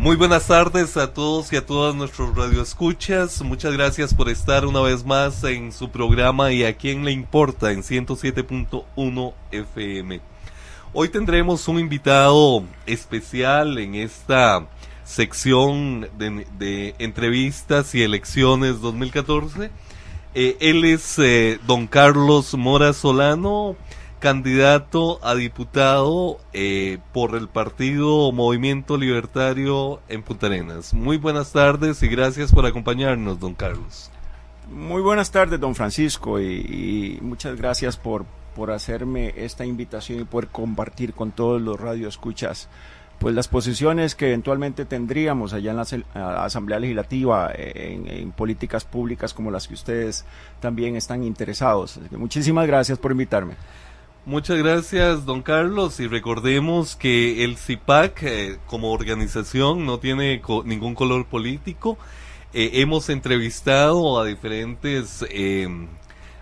Muy buenas tardes a todos y a todas nuestros radioescuchas. Muchas gracias por estar una vez más en su programa Y a quién le importa en 107.1 FM. Hoy tendremos un invitado especial en esta sección de entrevistas y elecciones 2014. Él es don Carlos Mora Solano, candidato a diputado por el partido Movimiento Libertario en Punta Arenas. Muy buenas tardes y gracias por acompañarnos, don Carlos. Muy buenas tardes, don Francisco, y muchas gracias por hacerme esta invitación y poder compartir con todos los radioescuchas pues las posiciones que eventualmente tendríamos allá en la Asamblea Legislativa en políticas públicas como las que ustedes también están interesados. Así que muchísimas gracias por invitarme. Muchas gracias, don Carlos, y recordemos que el CIPAC como organización no tiene ningún color político. Hemos entrevistado a diferentes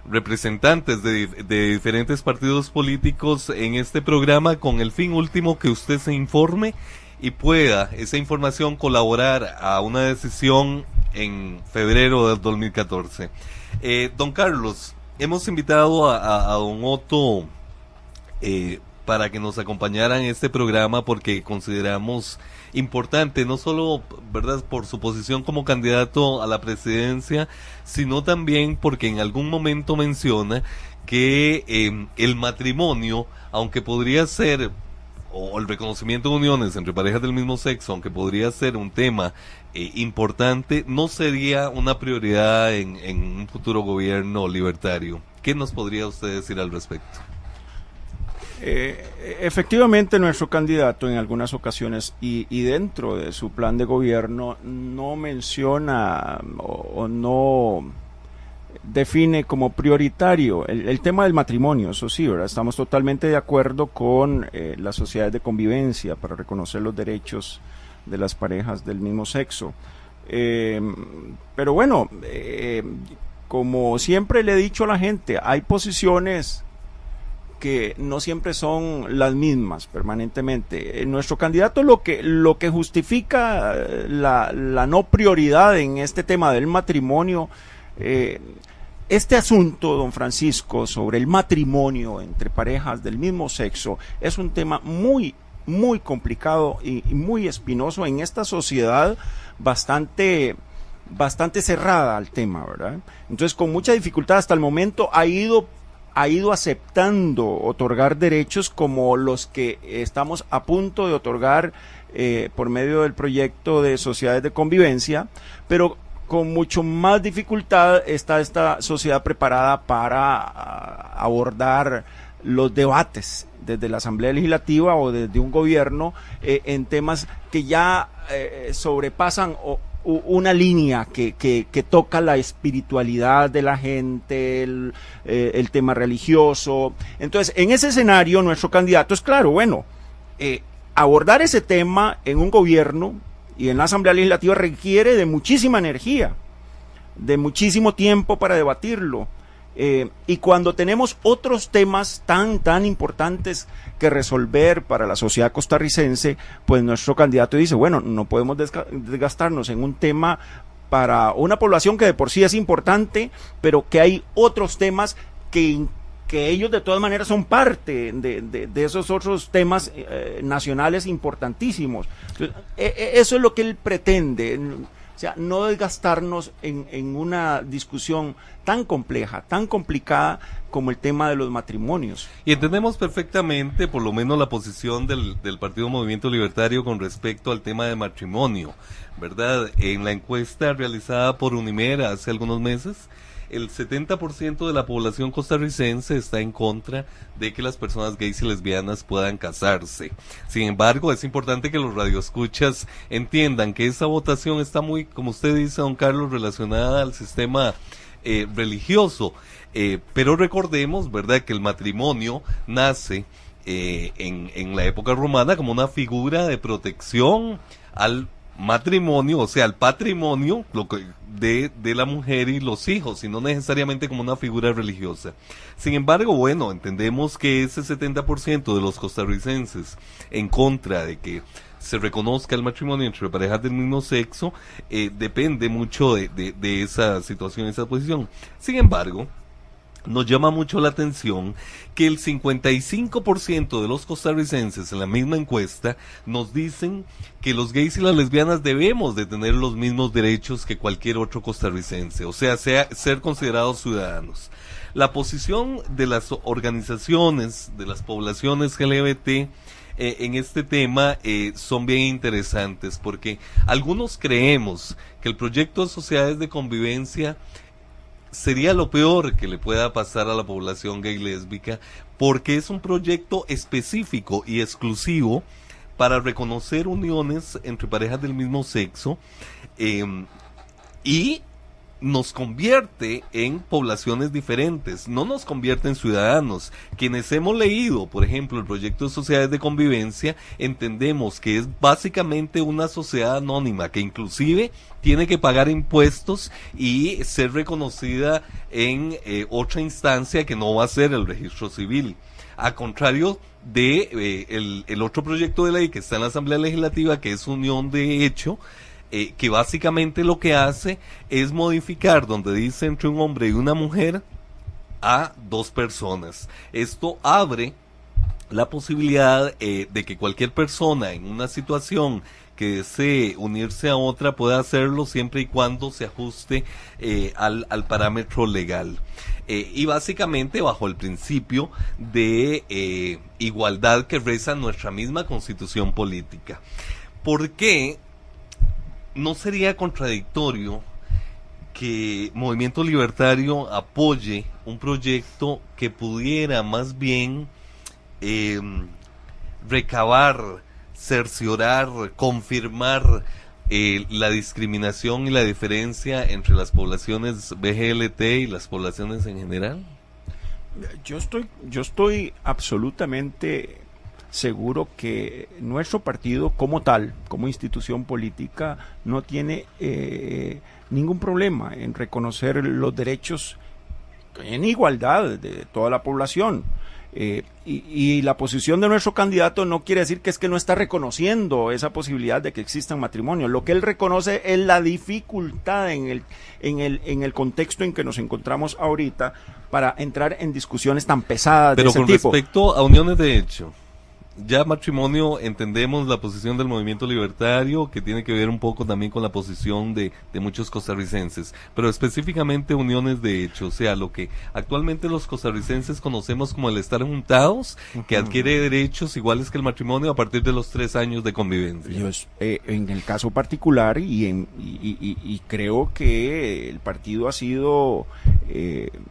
representantes de diferentes partidos políticos en este programa con el fin último que usted se informe y pueda esa información colaborar a una decisión en febrero del 2014. Don Carlos, hemos invitado a don Otto para que nos acompañara en este programa porque consideramos importante, no solo, ¿verdad?, por su posición como candidato a la presidencia, sino también porque en algún momento menciona que el matrimonio, aunque podría ser, o el reconocimiento de uniones entre parejas del mismo sexo, aunque podría ser un tema importante, no sería una prioridad en un futuro gobierno libertario. ¿Qué nos podría usted decir al respecto? Efectivamente, nuestro candidato en algunas ocasiones y dentro de su plan de gobierno no menciona o no define como prioritario el tema del matrimonio. Eso sí, ¿verdad? Estamos totalmente de acuerdo con las sociedades de convivencia para reconocer los derechos de las parejas del mismo sexo. Pero bueno, como siempre le he dicho a la gente, hay posiciones que no siempre son las mismas permanentemente. Nuestro candidato lo que justifica la no prioridad en este tema del matrimonio, este asunto, don Francisco, sobre el matrimonio entre parejas del mismo sexo, es un tema muy, muy complicado y muy espinoso en esta sociedad bastante cerrada al tema, ¿verdad? Entonces, con mucha dificultad hasta el momento ha ido aceptando otorgar derechos como los que estamos a punto de otorgar por medio del proyecto de sociedades de convivencia, pero con mucho más dificultad está esta sociedad preparada para abordar los debates desde la Asamblea Legislativa o desde un gobierno en temas que ya sobrepasan una línea que toca la espiritualidad de la gente, el tema religioso. Entonces, en ese escenario, nuestro candidato es claro, bueno, abordar ese tema en un gobierno y en la Asamblea Legislativa requiere de muchísima energía, de muchísimo tiempo para debatirlo. Y cuando tenemos otros temas tan importantes que resolver para la sociedad costarricense, pues nuestro candidato dice, bueno, no podemos desgastarnos en un tema para una población que de por sí es importante, pero que hay otros temas que ellos de todas maneras son parte de esos otros temas nacionales importantísimos. Entonces, eso es lo que él pretende. O sea, no desgastarnos en una discusión tan compleja, tan complicada como el tema de los matrimonios. Y entendemos perfectamente, por lo menos, la posición del Partido Movimiento Libertario con respecto al tema de matrimonio, ¿verdad? En la encuesta realizada por Unimer hace algunos meses, el 70% de la población costarricense está en contra de que las personas gays y lesbianas puedan casarse. Sin embargo, es importante que los radioescuchas entiendan que esa votación está muy, como usted dice, don Carlos, relacionada al sistema religioso. Pero recordemos, ¿verdad?, que el matrimonio nace en la época romana como una figura de protección al matrimonio, o sea, al patrimonio de la mujer y los hijos, y no necesariamente como una figura religiosa. Sin embargo, bueno, entendemos que ese 70% de los costarricenses en contra de que se reconozca el matrimonio entre parejas del mismo sexo, depende mucho de esa situación, esa posición. Sin embargo, nos llama mucho la atención que el 55% de los costarricenses en la misma encuesta nos dicen que los gays y las lesbianas debemos de tener los mismos derechos que cualquier otro costarricense, o sea, ser considerados ciudadanos. La posición de las organizaciones, de las poblaciones LGBT en este tema son bien interesantes, porque algunos creemos que el proyecto de sociedades de convivencia sería lo peor que le pueda pasar a la población gay lésbica, porque es un proyecto específico y exclusivo para reconocer uniones entre parejas del mismo sexo, y nos convierte en poblaciones diferentes, no nos convierte en ciudadanos. Quienes hemos leído, por ejemplo, el proyecto de sociedades de convivencia, entendemos que es básicamente una sociedad anónima, que inclusive tiene que pagar impuestos y ser reconocida en otra instancia que no va a ser el registro civil. A contrario de el otro proyecto de ley que está en la Asamblea Legislativa, que es unión de hecho, que básicamente lo que hace es modificar donde dice entre un hombre y una mujer a dos personas. Esto abre la posibilidad de que cualquier persona en una situación que desee unirse a otra pueda hacerlo siempre y cuando se ajuste al parámetro legal. Y básicamente bajo el principio de igualdad que reza nuestra misma constitución política. ¿Por qué no sería contradictorio que Movimiento Libertario apoye un proyecto que pudiera más bien recabar, cerciorar, confirmar la discriminación y la diferencia entre las poblaciones BGLT y las poblaciones en general? Yo estoy absolutamente seguro que nuestro partido como tal, como institución política, no tiene ningún problema en reconocer los derechos en igualdad de toda la población. Y la posición de nuestro candidato no quiere decir que es que no está reconociendo esa posibilidad de que existan matrimonios. Lo que él reconoce es la dificultad en el contexto en que nos encontramos ahorita para entrar en discusiones tan pesadas de ese tipo. Pero con respecto a uniones de hecho, ya matrimonio, entendemos la posición del Movimiento Libertario, que tiene que ver un poco también con la posición de muchos costarricenses, pero específicamente uniones de hecho, o sea, lo que actualmente los costarricenses conocemos como el estar juntados, que adquiere derechos iguales que el matrimonio a partir de los 3 años de convivencia. En el caso particular, y creo que el partido ha sido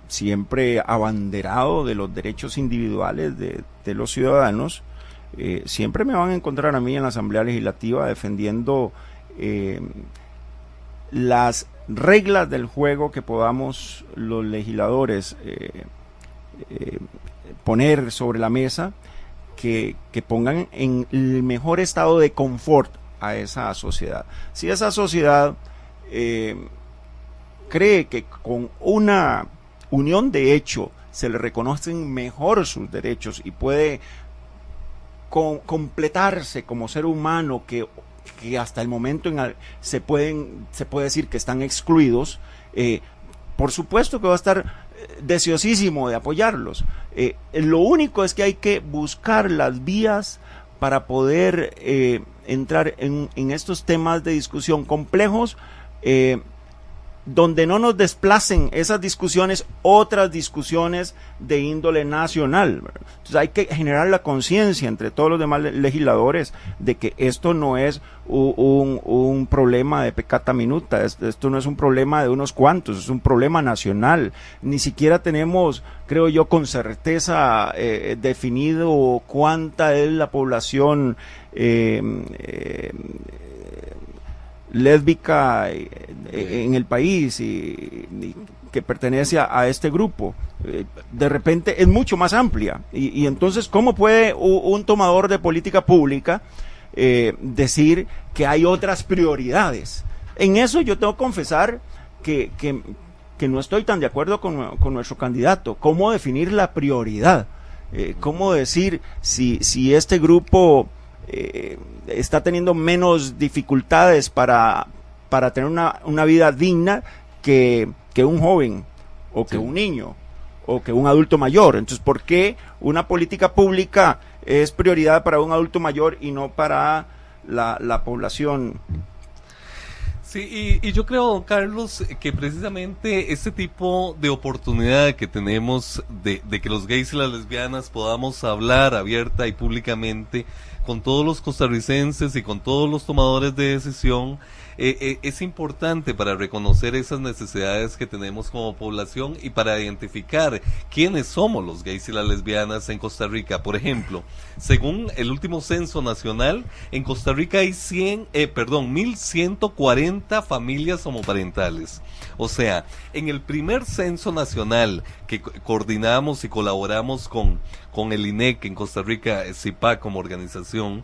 siempre abanderado de los derechos individuales de los ciudadanos. Siempre me van a encontrar a mí en la Asamblea Legislativa defendiendo las reglas del juego que podamos los legisladores poner sobre la mesa, que pongan en el mejor estado de confort a esa sociedad. Si esa sociedad cree que con una unión de hecho se le reconocen mejor sus derechos y puede completarse como ser humano, que hasta el momento se puede decir que están excluidos, por supuesto que va a estar deseosísimo de apoyarlos. Lo único es que hay que buscar las vías para poder entrar en estos temas de discusión complejos, donde no nos desplacen esas discusiones otras discusiones de índole nacional. Entonces hay que generar la conciencia entre todos los demás legisladores de que esto no es un problema de peccata minuta, esto no es un problema de unos cuantos, es un problema nacional. Ni siquiera tenemos, creo yo, con certeza definido cuánta es la población lésbica en el país y que pertenece a este grupo. De repente es mucho más amplia y entonces ¿cómo puede un tomador de política pública decir que hay otras prioridades? En eso yo tengo que confesar que no estoy tan de acuerdo con nuestro candidato. ¿Cómo definir la prioridad? ¿Cómo decir si este grupo está teniendo menos dificultades para tener una vida digna que un joven o que un niño o que un adulto mayor. Entonces, ¿por qué una política pública es prioridad para un adulto mayor y no para la población? Sí, y yo creo, Carlos, que precisamente este tipo de oportunidad que tenemos de que los gays y las lesbianas podamos hablar abierta y públicamente con todos los costarricenses y con todos los tomadores de decisión, es importante para reconocer esas necesidades que tenemos como población y para identificar quiénes somos los gays y las lesbianas en Costa Rica. Por ejemplo, según el último censo nacional, en Costa Rica hay 1.140 familias homoparentales. O sea, en el primer censo nacional que coordinamos y colaboramos con el INEC en Costa Rica, CIPAC como organización,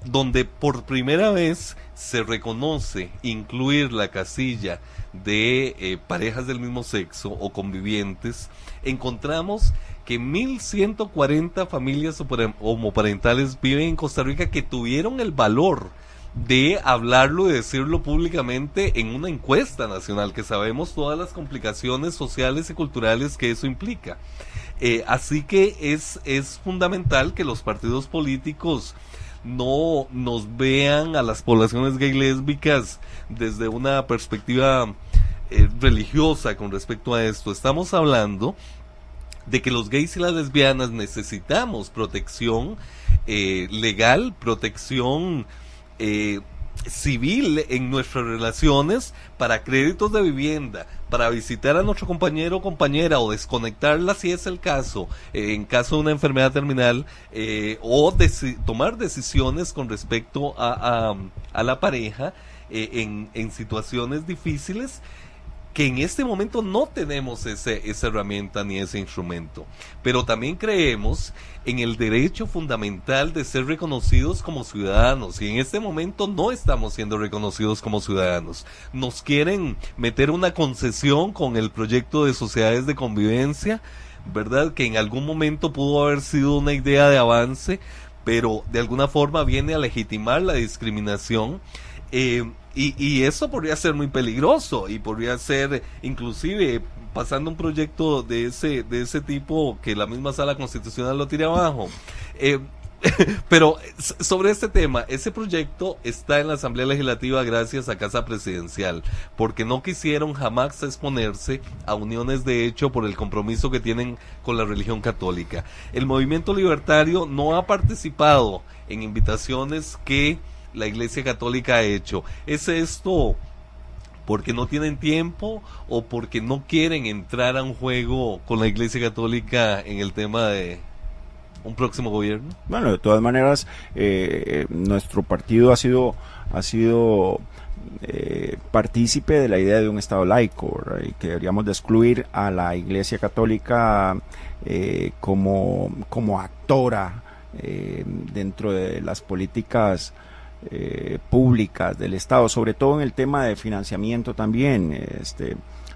donde por primera vez se reconoce incluir la casilla de parejas del mismo sexo o convivientes, encontramos que 1.140 familias homoparentales viven en Costa Rica que tuvieron el valor de hablarlo y decirlo públicamente en una encuesta nacional, que sabemos todas las complicaciones sociales y culturales que eso implica. Así que es fundamental que los partidos políticos no nos vean a las poblaciones gay lésbicas desde una perspectiva religiosa con respecto a esto. Estamos hablando de que los gays y las lesbianas necesitamos protección legal, protección civil en nuestras relaciones, para créditos de vivienda, para visitar a nuestro compañero o compañera o desconectarla si es el caso, en caso de una enfermedad terminal, o tomar decisiones con respecto a la pareja en situaciones difíciles, que en este momento no tenemos esa herramienta ni ese instrumento. Pero también creemos en el derecho fundamental de ser reconocidos como ciudadanos, y en este momento no estamos siendo reconocidos como ciudadanos. Nos quieren meter una concesión con el proyecto de sociedades de convivencia, ¿verdad?, que en algún momento pudo haber sido una idea de avance, pero de alguna forma viene a legitimar la discriminación. Y eso podría ser muy peligroso, y podría ser inclusive pasando un proyecto de ese tipo que la misma Sala Constitucional lo tire abajo. Pero sobre este tema, ese proyecto está en la Asamblea Legislativa gracias a Casa Presidencial, porque no quisieron jamás exponerse a uniones de hecho por el compromiso que tienen con la religión católica. El movimiento libertario no ha participado en invitaciones que la Iglesia Católica ha hecho. ¿Es esto porque no tienen tiempo o porque no quieren entrar a un juego con la Iglesia Católica en el tema de un próximo gobierno? Bueno, de todas maneras, nuestro partido ha sido partícipe de la idea de un Estado laico, ¿verdad?, y que deberíamos de excluir a la Iglesia Católica como actora dentro de las políticas públicas del Estado, sobre todo en el tema de financiamiento también.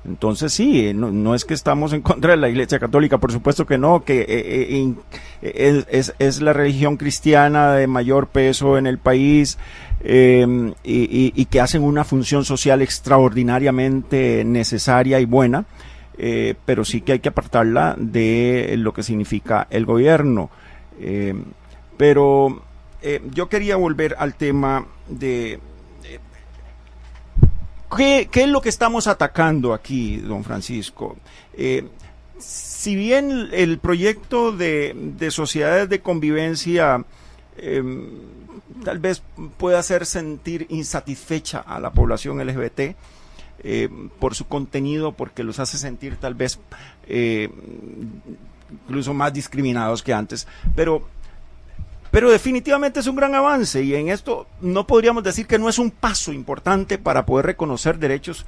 Entonces sí, no es que estamos en contra de la Iglesia Católica, por supuesto que no, que es la religión cristiana de mayor peso en el país, y que hacen una función social extraordinariamente necesaria y buena, pero sí que hay que apartarla de lo que significa el gobierno. Pero yo quería volver al tema de ¿qué es lo que estamos atacando aquí, don Francisco? Si bien el proyecto de sociedades de convivencia tal vez pueda hacer sentir insatisfecha a la población LGBT por su contenido, porque los hace sentir tal vez incluso más discriminados que antes, pero definitivamente es un gran avance, y en esto no podríamos decir que no es un paso importante para poder reconocer derechos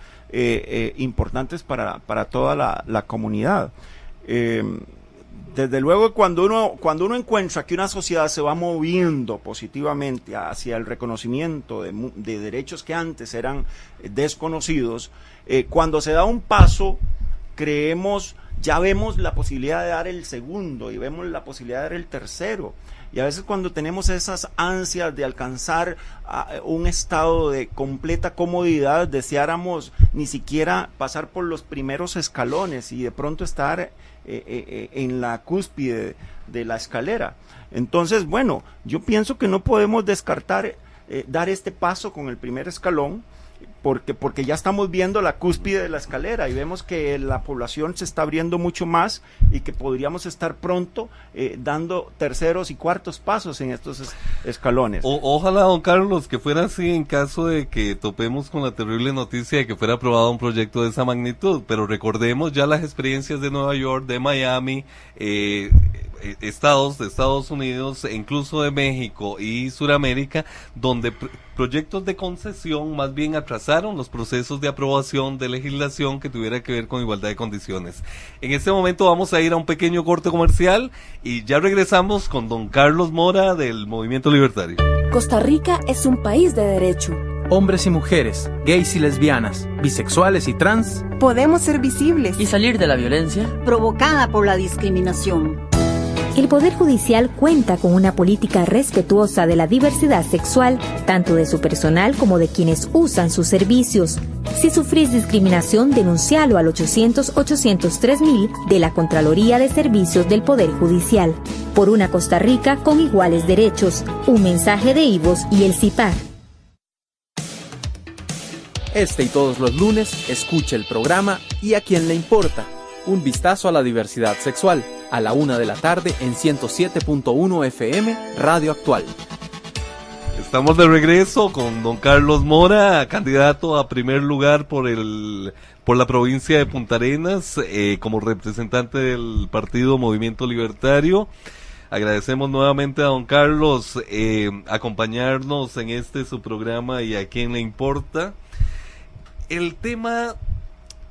importantes para toda la comunidad. Desde luego, cuando uno encuentra que una sociedad se va moviendo positivamente hacia el reconocimiento de derechos que antes eran desconocidos, cuando se da un paso, ya vemos la posibilidad de dar el segundo y vemos la posibilidad de dar el tercero. Y a veces cuando tenemos esas ansias de alcanzar un estado de completa comodidad, deseáramos ni siquiera pasar por los primeros escalones y de pronto estar en la cúspide de la escalera. Entonces, bueno, yo pienso que no podemos descartar dar este paso con el primer escalón, porque ya estamos viendo la cúspide de la escalera y vemos que la población se está abriendo mucho más y que podríamos estar pronto dando terceros y cuartos pasos en estos escalones. Ojalá, don Carlos, que fuera así en caso de que topemos con la terrible noticia de que fuera aprobado un proyecto de esa magnitud, pero recordemos ya las experiencias de Nueva York, de Miami, estados de Estados Unidos, e incluso de México y Suramérica, donde proyectos de concesión más bien atrasaron los procesos de aprobación de legislación que tuviera que ver con igualdad de condiciones. En este momento vamos a ir a un pequeño corte comercial y ya regresamos con don Carlos Mora del Movimiento Libertario. Costa Rica es un país de derecho. Hombres y mujeres, gays y lesbianas, bisexuales y trans, podemos ser visibles y salir de la violencia provocada por la discriminación. El Poder Judicial cuenta con una política respetuosa de la diversidad sexual, tanto de su personal como de quienes usan sus servicios. Si sufrís discriminación, denuncialo al 800-803-1000 de la Contraloría de Servicios del Poder Judicial. Por una Costa Rica con iguales derechos. Un mensaje de IVOS y el CIPAC. Este y todos los lunes, escuche el programa ¿Y a quién le importa? Un vistazo a la diversidad sexual, a la 1 de la tarde en 107.1 FM, Radio Actual. Estamos de regreso con don Carlos Mora, candidato a primer lugar por la provincia de Punta Arenas, como representante del partido Movimiento Libertario. Agradecemos nuevamente a don Carlos acompañarnos en su programa ¿Y a quién le importa? El tema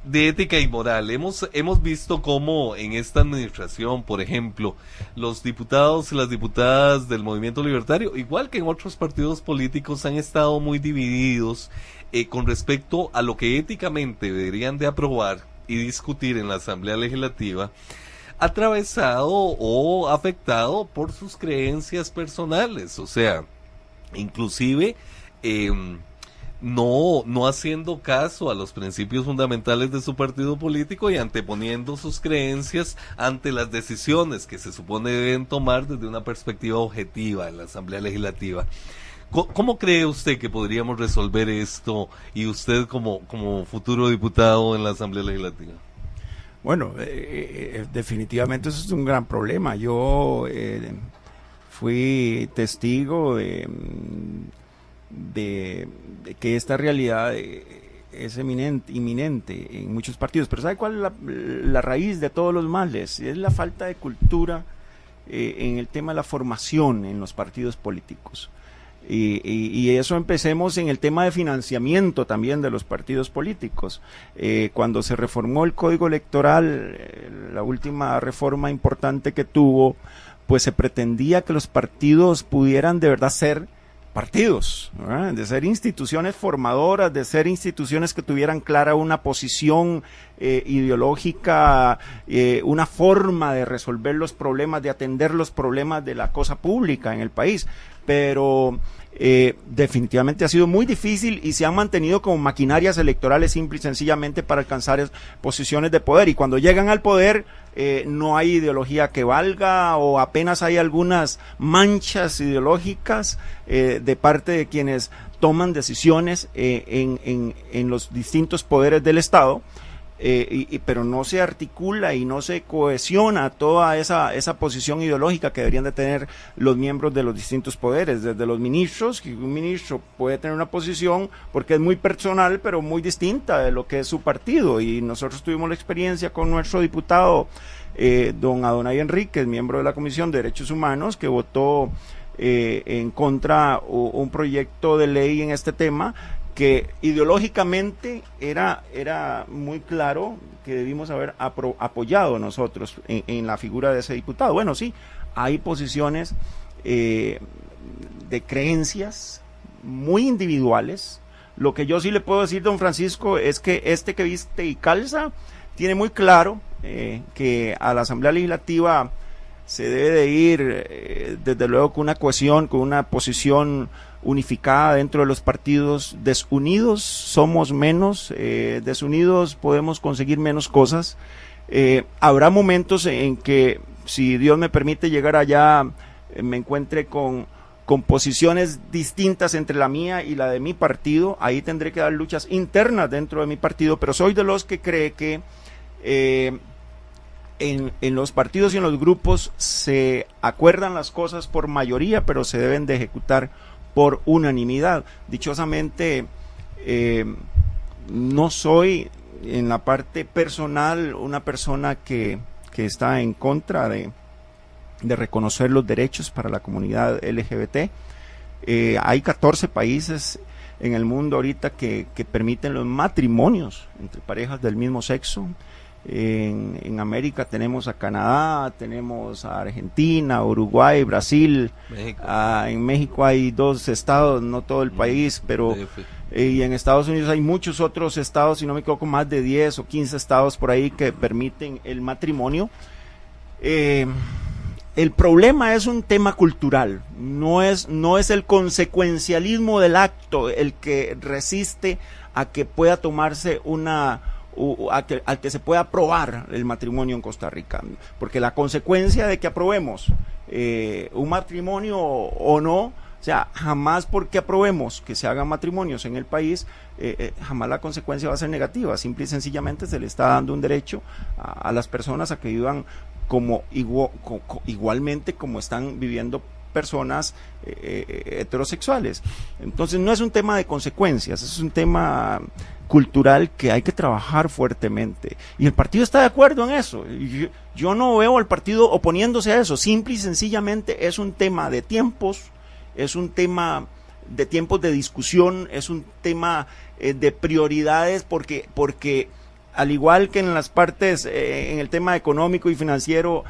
de ética y moral. Hemos visto cómo en esta administración, por ejemplo, los diputados y las diputadas del Movimiento Libertario, igual que en otros partidos políticos, han estado muy divididos con respecto a lo que éticamente deberían de aprobar y discutir en la Asamblea Legislativa, atravesado o afectado por sus creencias personales, o sea, inclusive no haciendo caso a los principios fundamentales de su partido político y anteponiendo sus creencias ante las decisiones que se supone deben tomar desde una perspectiva objetiva en la Asamblea Legislativa. ¿Cómo cree usted que podríamos resolver esto y usted como futuro diputado en la Asamblea Legislativa? Bueno, definitivamente eso es un gran problema. Yo fui testigo de que esta realidad es inminente en muchos partidos, pero ¿sabe cuál es la raíz de todos los males? Es la falta de cultura en el tema de la formación en los partidos políticos. Y eso empecemos en el tema de financiamiento también de los partidos políticos. Cuando se reformó el Código Electoral, la última reforma importante que tuvo, pues se pretendía que los partidos pudieran de verdad ser partidos, ¿verdad? De ser instituciones formadoras, de ser instituciones que tuvieran clara una posición ideológica, una forma de resolver los problemas, de atender los problemas de la cosa pública en el país, pero definitivamente ha sido muy difícil y se han mantenido como maquinarias electorales simple y sencillamente para alcanzar posiciones de poder, y cuando llegan al poder no hay ideología que valga, o apenas hay algunas manchas ideológicas de parte de quienes toman decisiones en los distintos poderes del Estado, pero no se articula y no se cohesiona toda esa posición ideológica que deberían de tener los miembros de los distintos poderes, desde los ministros, que un ministro puede tener una posición porque es muy personal, pero muy distinta de lo que es su partido, y nosotros tuvimos la experiencia con nuestro diputado don Adonai Enríquez, miembro de la Comisión de Derechos Humanos, que votó en contra un proyecto de ley en este tema, que ideológicamente era muy claro que debimos haber apoyado nosotros en la figura de ese diputado. Bueno, sí, hay posiciones de creencias muy individuales. Lo que yo sí le puedo decir, don Francisco, es que que viste y calza tiene muy claro que a la Asamblea Legislativa se debe de ir desde luego con una cohesión, con una posición unificada dentro de los partidos. Desunidos somos menos, desunidos podemos conseguir menos cosas. Habrá momentos en que, si Dios me permite llegar allá, me encuentre con posiciones distintas entre la mía y la de mi partido. Ahí tendré que dar luchas internas dentro de mi partido, pero soy de los que cree que en los partidos y en los grupos se acuerdan las cosas por mayoría, pero se deben de ejecutar por unanimidad. Dichosamente, no soy en la parte personal una persona que está en contra de reconocer los derechos para la comunidad LGBT. Hay 14 países en el mundo ahorita que permiten los matrimonios entre parejas del mismo sexo. En América tenemos a Canadá, tenemos a Argentina, Uruguay, Brasil. México. En México hay 2 estados, no todo el país, pero y en Estados Unidos hay muchos otros estados, si no me equivoco, más de 10 o 15 estados por ahí que permiten el matrimonio. El problema es un tema cultural, no es el consecuencialismo del acto el que resiste a que pueda tomarse al que se pueda aprobar el matrimonio en Costa Rica, porque la consecuencia de que aprobemos un matrimonio o no, o sea, jamás porque aprobemos que se hagan matrimonios en el país, jamás la consecuencia va a ser negativa. Simple y sencillamente se le está dando un derecho a las personas a que vivan igualmente como están viviendo personas heterosexuales. Entonces no es un tema de consecuencias, es un tema cultural que hay que trabajar fuertemente, y el partido está de acuerdo en eso. Yo no veo al partido oponiéndose a eso. Simple y sencillamente es un tema de tiempos, es un tema de tiempos de discusión, es un tema de prioridades, porque al igual que en las partes, en el tema económico y financiero,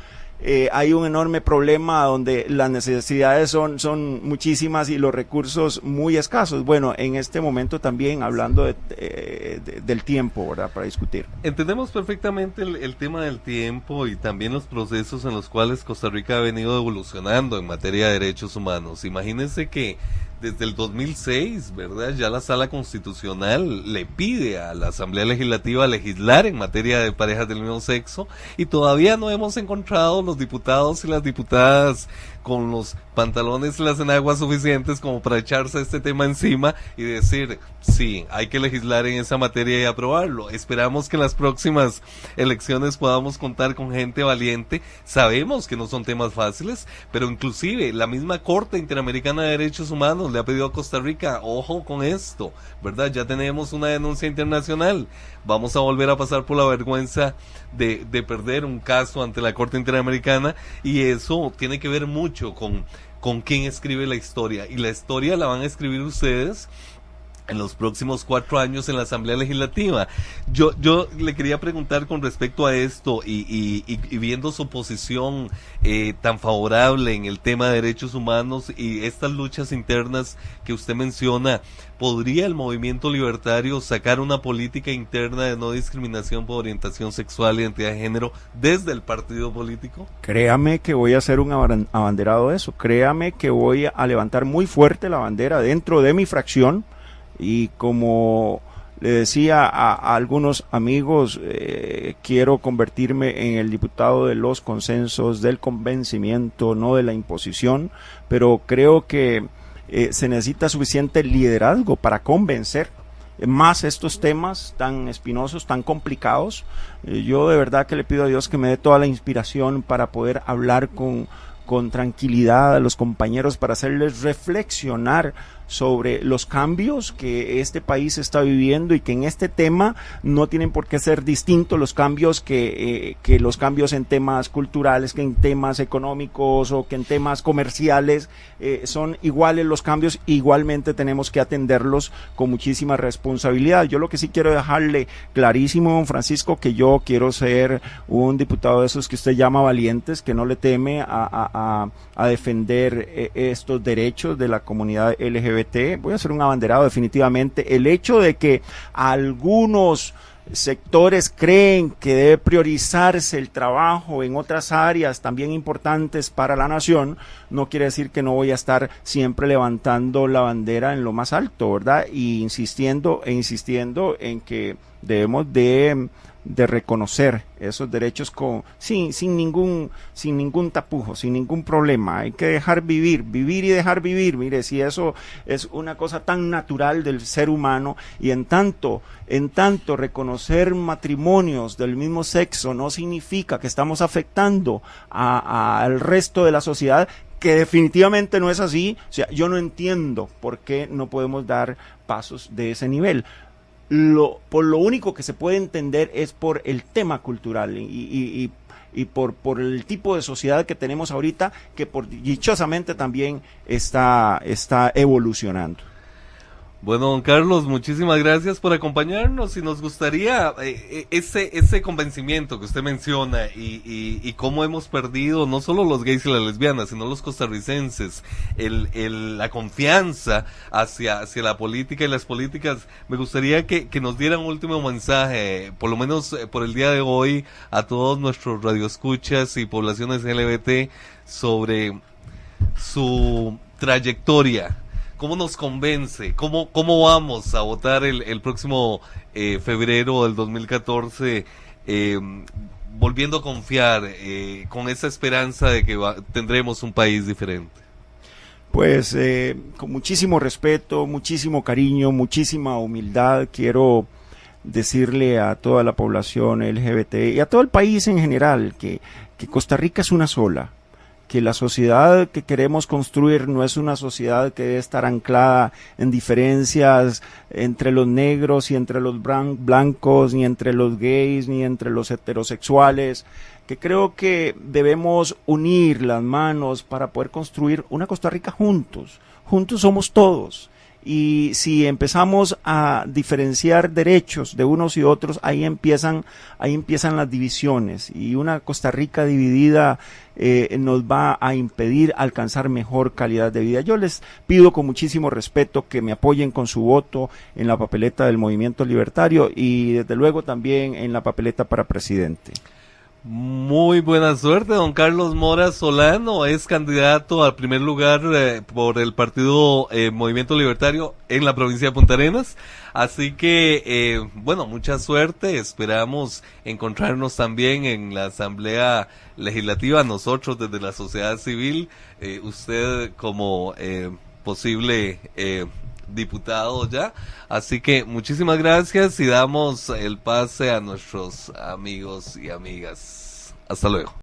hay un enorme problema donde las necesidades son muchísimas y los recursos muy escasos. Bueno, en este momento también hablando del tiempo, ¿verdad?, para discutir. Entendemos perfectamente el tema del tiempo y también los procesos en los cuales Costa Rica ha venido evolucionando en materia de derechos humanos. Imagínense que desde el 2006, ¿verdad?, ya la Sala Constitucional le pide a la Asamblea Legislativa legislar en materia de parejas del mismo sexo, y todavía no hemos encontrado los diputados y las diputadas con los pantalones y las enaguas suficientes como para echarse este tema encima y decir, sí, hay que legislar en esa materia y aprobarlo. Esperamos que en las próximas elecciones podamos contar con gente valiente. Sabemos que no son temas fáciles, pero inclusive la misma Corte Interamericana de Derechos Humanos le ha pedido a Costa Rica, ojo con esto, ¿verdad? Ya tenemos una denuncia internacional. Vamos a volver a pasar por la vergüenza de perder un caso ante la Corte Interamericana, y eso tiene que ver mucho con quién escribe la historia, y la historia la van a escribir ustedes en los próximos 4 años en la Asamblea Legislativa. Yo le quería preguntar con respecto a esto y viendo su posición tan favorable en el tema de derechos humanos y estas luchas internas que usted menciona, ¿podría el movimiento libertario sacar una política interna de no discriminación por orientación sexual e identidad de género desde el partido político? Créame que voy a hacer un abanderado de eso. Créame que voy a levantar muy fuerte la bandera dentro de mi fracción. Y como le decía a algunos amigos, quiero convertirme en el diputado de los consensos, del convencimiento, no de la imposición, pero creo que se necesita suficiente liderazgo para convencer más estos temas tan espinosos, tan complicados. Yo de verdad que le pido a Dios que me dé toda la inspiración para poder hablar con tranquilidad a los compañeros, para hacerles reflexionar sobre los cambios que este país está viviendo, y que en este tema no tienen por qué ser distintos los cambios que los cambios en temas culturales, que en temas económicos o que en temas comerciales. Son iguales los cambios, igualmente tenemos que atenderlos con muchísima responsabilidad. Yo lo que sí quiero dejarle clarísimo, don Francisco, que yo quiero ser un diputado de esos que usted llama valientes, que no le teme a defender estos derechos de la comunidad LGBT. Voy a ser un abanderado definitivamente. El hecho de que algunos sectores creen que debe priorizarse el trabajo en otras áreas también importantes para la nación, no quiere decir que no voy a estar siempre levantando la bandera en lo más alto, ¿verdad? Y insistiendo en que debemos de reconocer esos derechos sin ningún tapujo, sin ningún problema. Hay que dejar vivir y dejar vivir. Mire, si eso es una cosa tan natural del ser humano, y en tanto reconocer matrimonios del mismo sexo no significa que estamos afectando al resto de la sociedad, que definitivamente no es así. O sea, yo no entiendo por qué no podemos dar pasos de ese nivel. Por lo único que se puede entender es por el tema cultural y por el tipo de sociedad que tenemos ahorita, que dichosamente también está evolucionando. Bueno, don Carlos, muchísimas gracias por acompañarnos, y nos gustaría ese convencimiento que usted menciona y cómo hemos perdido no solo los gays y las lesbianas, sino los costarricenses, la confianza hacia la política y las políticas. Me gustaría que nos diera un último mensaje, por lo menos por el día de hoy, a todos nuestros radioescuchas y poblaciones LGBT sobre su trayectoria. ¿Cómo nos convence? ¿Cómo vamos a votar el próximo febrero del 2014, volviendo a confiar, con esa esperanza de que tendremos un país diferente? Pues con muchísimo respeto, muchísimo cariño, muchísima humildad, quiero decirle a toda la población LGBT y a todo el país en general que Costa Rica es una sola, que la sociedad que queremos construir no es una sociedad que debe estar anclada en diferencias entre los negros y entre los blancos, ni entre los gays, ni entre los heterosexuales, que creo que debemos unir las manos para poder construir una Costa Rica juntos. Juntos somos todos. Y si empezamos a diferenciar derechos de unos y otros, ahí empiezan las divisiones, y una Costa Rica dividida nos va a impedir alcanzar mejor calidad de vida. Yo les pido con muchísimo respeto que me apoyen con su voto en la papeleta del Movimiento Libertario, y desde luego también en la papeleta para presidente. Muy buena suerte, don Carlos Mora Solano es candidato al primer lugar por el partido Movimiento Libertario en la provincia de Punta Arenas, así que bueno, mucha suerte, esperamos encontrarnos también en la Asamblea Legislativa, nosotros desde la sociedad civil, usted como posible diputado ya, así que muchísimas gracias y damos el pase a nuestros amigos y amigas. Hasta luego.